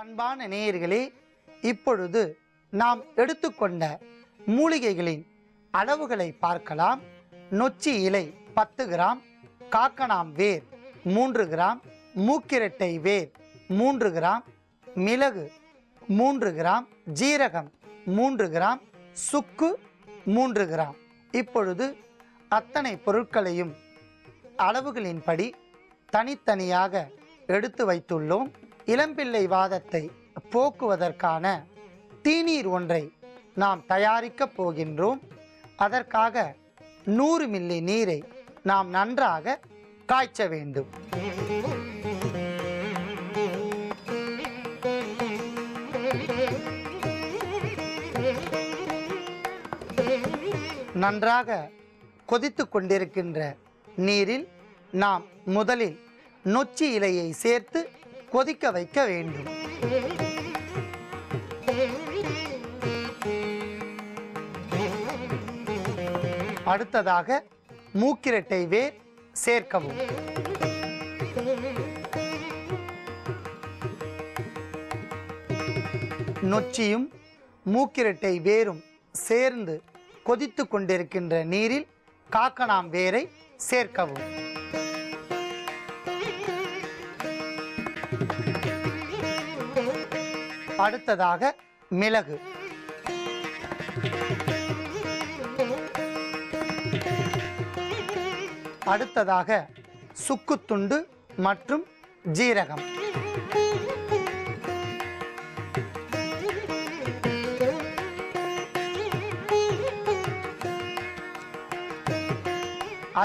அன்பான நேயர்களே, இப்பொழுது நாம் எடுத்துக்கொண்ட மூலிகைகளின் அளவுகளை பார்க்கலாம். நொச்சி இலை 10 கிராம், காக்கணாம் வேர் 3 கிராம், மூக்கிரட்டை வேர் 3 கிராம், மிளகு 3 கிராம், ஜீரகம் 3 கிராம், சுக்கு 3 கிராம். இப்பொழுது அத்தனை பொருட்களையும் அளவுகளின்படி தனித்தனியாக எடுத்து வைத்துள்ளோம். இளம்பிள்ளை வாதத்தை போக்குவதற்கான தீநீர் ஒன்றை நாம் தயாரிக்கப் போகின்றோம். அதற்காக 100 மில்லி நீரை நாம் நன்றாக காய்ச்ச வேண்டும். நன்றாக கொதித்து கொண்டிருக்கின்ற நீரில் நாம் முதலில் நொச்சி இலையை சேர்த்து கொதிக்க வைக்க வேண்டும். அடுத்ததாக மூக்கிரட்டை வேர் சேர்க்கவும். நொச்சியும் மூக்கிரட்டை வேரும் சேர்ந்து கொதித்து கொண்டிருக்கின்ற நீரில் காக்கணாம் வேரை சேர்க்கவும். அடுத்ததாக மிளகு, அடுத்ததாக சுக்குத்துண்டு மற்றும் ஜீரகம்,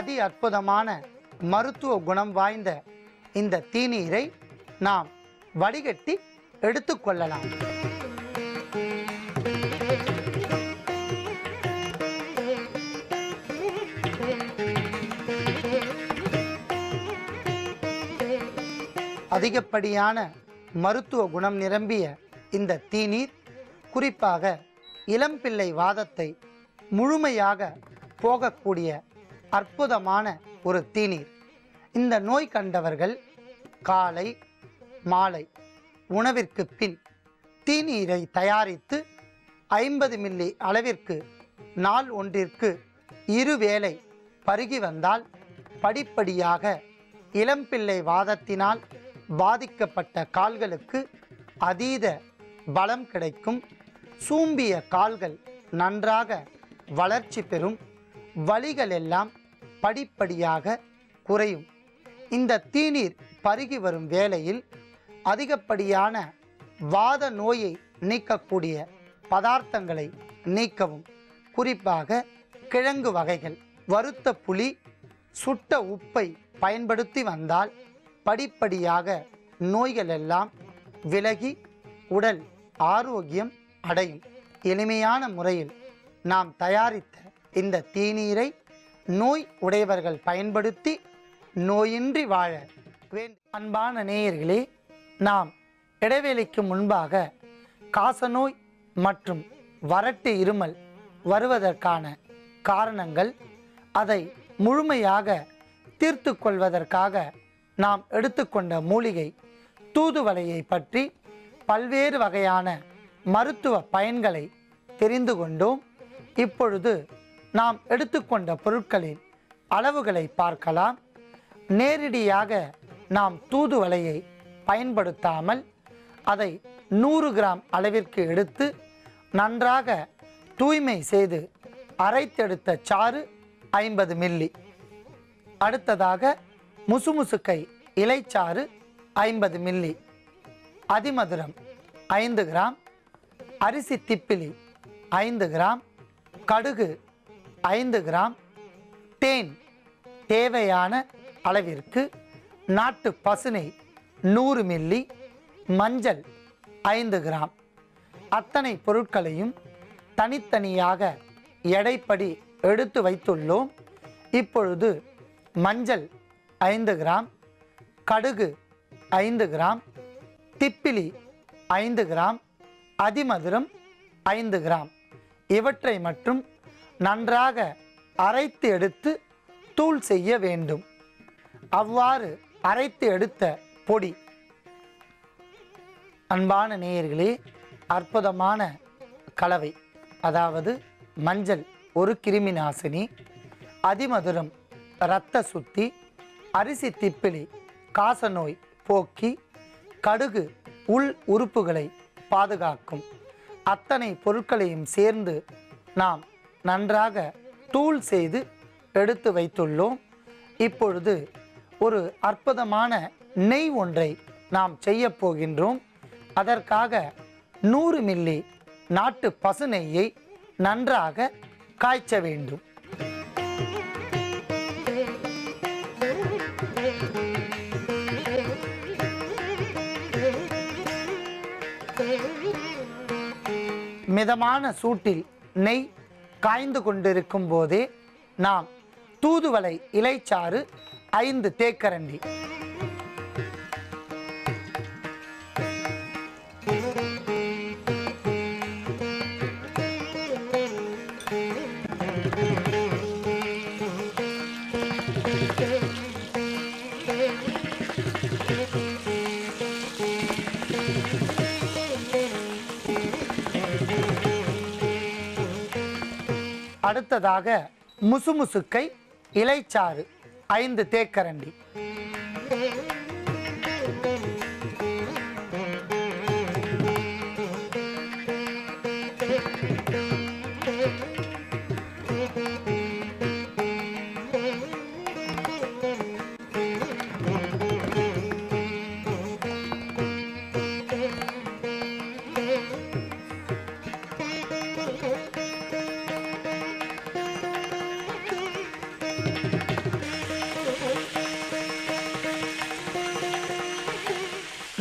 அதி அற்புதமான மருத்துவ குணம் வாய்ந்த இந்த தீநீரை நாம் வடிகட்டி எடுத்துக்கொள்ளலாம். அதிகப்படியான மருத்துவ குணம் நிரம்பிய இந்த தீநீர் குறிப்பாக இளம்பிள்ளை வாதத்தை முழுமையாக போகக்கூடிய அற்புதமான ஒரு தீநீர். இந்த நோய் கண்டவர்கள் காலை மாலை உணவிற்கு பின் தீநீரை தயாரித்து 50 மில்லி அளவிற்கு நாள் ஒன்றிற்கு 2 வேளை பருகி வந்தால் படிப்படியாக இளம்பிள்ளை வாதத்தினால் பாதிக்கப்பட்ட கால்களுக்கு அதீத பலம் கிடைக்கும். சூம்பிய கால்கள் நன்றாக வளர்ச்சி பெறும். வலிகள் எல்லாம் படிப்படியாக குறையும். இந்த தீநீர் பருகி வரும் வேளையில் அதிகப்படியான வாத நோயை நீக்கக்கூடிய பதார்த்தங்களை நீக்கவும். குறிப்பாக கிழங்கு வகைகள், வறுத்த புளி, சுட்ட உப்பை பயன்படுத்தி வந்தால் படிப்படியாக நோய்கள் எல்லாம் விலகி உடல் ஆரோக்கியம் அடையும். எளிமையான முறையில் நாம் தயாரித்த இந்த தீநீரை நோய் உடையவர்கள் பயன்படுத்தி நோயின்றி வாழ வேண்டும். அன்பான நேயர்களே, நாம் இடைவேளைக்கு முன்பாக காசநோய் மற்றும் வறட்டு இருமல் வருவதற்கான காரணங்கள், அதை முழுமையாக தீர்த்து கொள்வதற்காக நாம் எடுத்துக்கொண்ட மூலிகை தூதுவளையை பற்றி பல்வேறு வகையான மருத்துவ பயன்களை தெரிந்து கொண்டோம். இப்பொழுது நாம் எடுத்துக்கொண்ட பொருட்களின் அளவுகளை பார்க்கலாம். நேரடியாக நாம் தூதுவளையை பயன்படுத்தாமல் அதை 100 கிராம் அளவிற்கு எடுத்து நன்றாக தூய்மை செய்து அரைத்தெடுத்த சாறு 50 மில்லி. அடுத்ததாக முசுமுசுக்கை இலைச்சாறு 50 மில்லி, அதிமதுரம் 5 கிராம், அரிசி திப்பிலி 5 கிராம், கடுகு 5 கிராம், தேன் தேவையான அளவிற்கு, நாட்டு பசுனை 100 மில்லி, மஞ்சள் 5 கிராம். அத்தனை பொருட்களையும் தனித்தனியாக எடைப்படி எடுத்து வைத்துள்ளோம். இப்பொழுது மஞ்சள் 5 கிராம், கடுகு 5 கிராம், திப்பிலி 5 கிராம், அதிமதுரம் 5 கிராம் இவற்றை மட்டும் நன்றாக அரைத்து எடுத்து தூள் செய்ய வேண்டும். அவ்வாறு அரைத்து எடுத்த பொடி அன்பான நேயர்களே, அற்புதமான கலவை, அதாவது மஞ்சள் ஒரு கிருமி நாசினி, அதிமதுரம் இரத்த சுத்தி, அரிசி திப்பிலி காசநோய் போக்கி, கடுகு உள் உறுப்புகளை பாதுகாக்கும். அத்தனை பொருட்களையும் சேர்ந்து நாம் நன்றாக தூள் செய்து எடுத்து வைத்துள்ளோம். இப்பொழுது ஒரு அற்புதமான நெய் ஒன்றை நாம் செய்ய போகின்றோம். அதற்காக 100 மில்லி நாட்டு பசு நெய்யை நன்றாக காய்ச்ச வேண்டும். மிதமான சூட்டில் நெய் காய்ந்து கொண்டிருக்கும் போதே நாம் தூதுவளை இலைச்சாறு 5 தேக்கரண்டி, அடுத்ததாக முசுமுசுக்கை இலைச்சாறு 5 தேக்கரண்டி,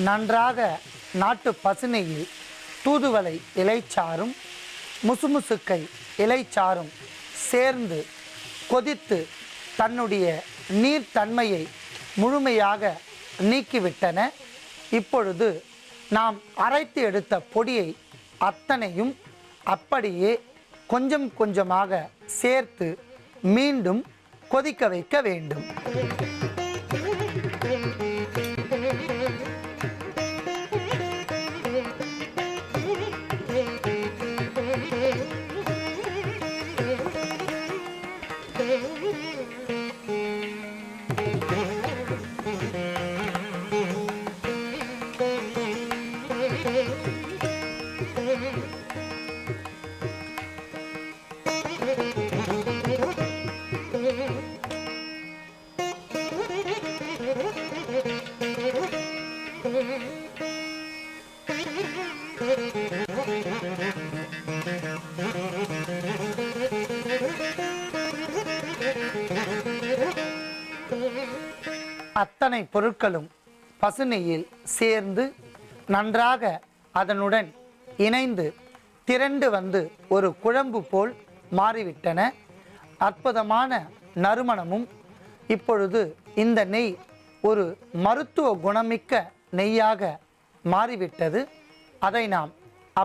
நன்றாக நாட்டு பசுநெய்யில் தூதுவளை இலைச்சாறும் முசுமுசுக்கை இலைச்சாறும் சேர்ந்து கொதித்து தன்னுடைய நீர்த்தன்மையை முழுமையாக நீக்கிவிட்டன. இப்பொழுது நாம் அரைத்து எடுத்த பொடியை அத்தனையும் அப்படியே கொஞ்சம் கொஞ்சமாக சேர்த்து மீண்டும் கொதிக்க வைக்க வேண்டும். அத்தனை பொருட்களும் பசுநெய்யில் சேர்ந்து நன்றாக அதனுடன் இணைந்து திரண்டு வந்து ஒரு குழம்பு போல் மாறிவிட்டன. அற்புதமான நறுமணமும். இப்பொழுது இந்த நெய் ஒரு மருத்துவ குணமிக்க நெய்யாக மாறிவிட்டது. அதை நாம்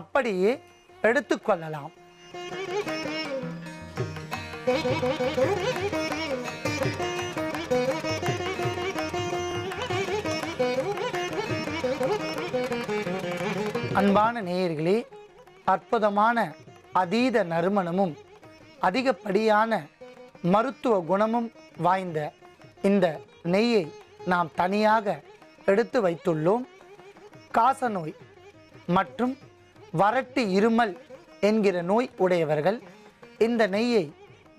அப்படியே எடுத்துக்கொள்ளலாம். அன்பான நேயர்களே, அற்புதமான அதீத நறுமணமும் அதிகப்படியான மருத்துவ குணமும் வாய்ந்த இந்த நெய்யை நாம் தனியாக எடுத்து வைத்துள்ளோம். காசநோய் மற்றும் வறட்டு இருமல் என்கிற நோய் உடையவர்கள் இந்த நெய்யை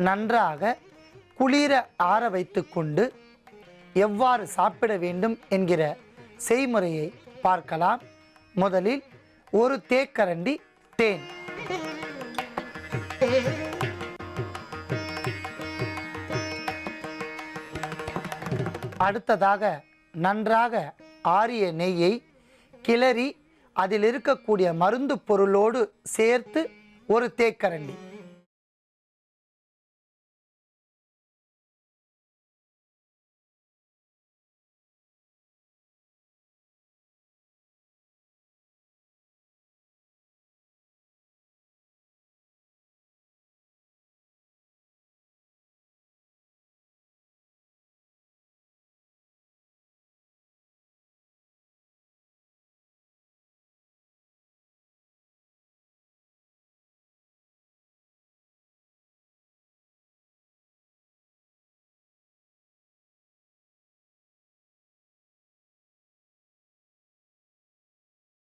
நன்றாக குளிர ஆற வைத்து கொண்டு எவ்வாறு சாப்பிட வேண்டும் என்கிற செய்முறையை பார்க்கலாம். முதலில் 1 தேக்கரண்டி தேன், அடுத்ததாக நன்றாக ஆறிய நெய்யை கிளறி அதில் இருக்கக்கூடிய மருந்து பொருளோடு சேர்த்து 1 தேக்கரண்டி,